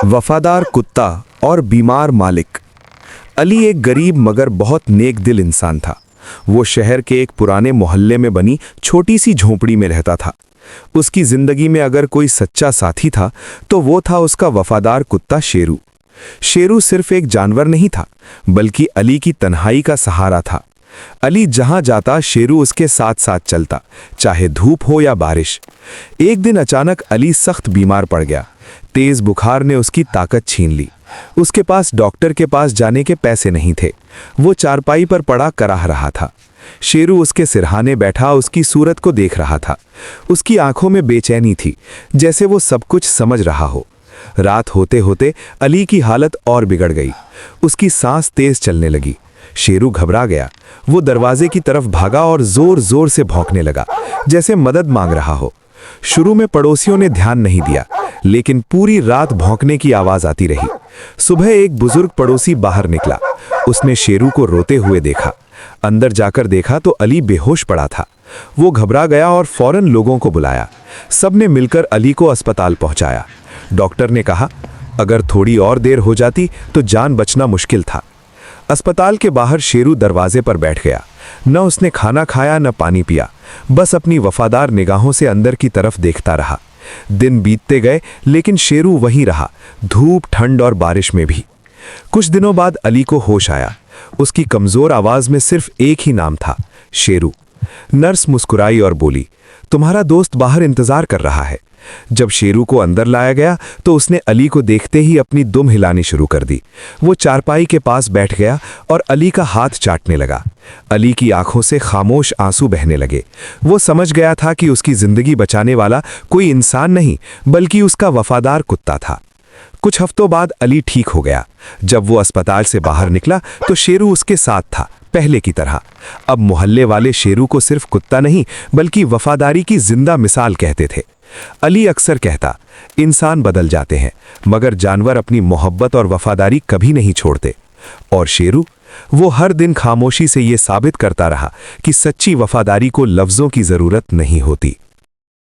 वफादार कुत्ता और बीमार मालिक। अली एक गरीब मगर बहुत नेक दिल इंसान था। वो शहर के एक पुराने मोहल्ले में बनी छोटी सी झोंपड़ी में रहता था। उसकी जिंदगी में अगर कोई सच्चा साथी था तो वो था उसका वफादार कुत्ता शेरू। शेरू सिर्फ एक जानवर नहीं था, बल्कि अली की तन्हाई का सहारा था। अली जहां जाता शेरू उसके साथ साथ चलता, चाहे धूप हो या बारिश। एक दिन अचानक अली सख्त बीमार पड़ गया। तेज बुखार ने उसकी ताकत छीन ली। उसके पास डॉक्टर के पास जाने के पैसे नहीं थे। वो चारपाई पर पड़ा कराह रहा था। शेरू उसके सिरहाने बैठा उसकी सूरत को देख रहा था। उसकी आंखों में बेचैनी थी, जैसे वो सब कुछ समझ रहा हो। रात होते होते अली की हालत और बिगड़ गई। उसकी सांस तेज चलने लगी। शेरू घबरा गया। वो दरवाजे की तरफ भागा और जोर जोर से भौंकने लगा, जैसे मदद मांग रहा हो। शुरू में पड़ोसियों ने ध्यान नहीं दिया, लेकिन पूरी रात भौंकने की आवाज आती रही। सुबह एक बुजुर्ग पड़ोसी बाहर निकला। उसने शेरू को रोते हुए देखा। अंदर जाकर देखा तो अली बेहोश पड़ा था। वो घबरा गया और फौरन लोगों को बुलाया। सबने मिलकर अली को अस्पताल पहुंचाया। डॉक्टर ने कहा, अगर थोड़ी और देर हो जाती तो जान बचना मुश्किल था। अस्पताल के बाहर शेरू दरवाजे पर बैठ गया। न उसने खाना खाया न पानी पिया, बस अपनी वफादार निगाहों से अंदर की तरफ देखता रहा। दिन बीतते गए, लेकिन शेरू वहीं रहा, धूप, ठंड और बारिश में भी। कुछ दिनों बाद अली को होश आया। उसकी कमजोर आवाज में सिर्फ एक ही नाम था, शेरू। नर्स मुस्कुराई और बोली, तुम्हारा दोस्त बाहर इंतजार कर रहा है। जब शेरू को अंदर लाया गया तो उसने अली को देखते ही अपनी दुम हिलानी शुरू कर दी। वो चारपाई के पास बैठ गया और अली का हाथ चाटने लगा। अली की आंखों से खामोश आंसू बहने लगे। वो समझ गया था कि उसकी जिंदगी बचाने वाला कोई इंसान नहीं, बल्कि उसका वफादार कुत्ता था। कुछ हफ्तों बाद अली ठीक हो गया। जब वो अस्पताल से बाहर निकला तो शेरू उसके साथ था, पहले की तरह। अब मोहल्ले वाले शेरू को सिर्फ कुत्ता नहीं, बल्कि वफादारी की जिंदा मिसाल कहते थे। अली अक्सर कहता, इंसान बदल जाते हैं, मगर जानवर अपनी मोहब्बत और वफादारी कभी नहीं छोड़ते। और शेरू, वो हर दिन खामोशी से ये साबित करता रहा कि सच्ची वफादारी को लफ्जों की जरूरत नहीं होती।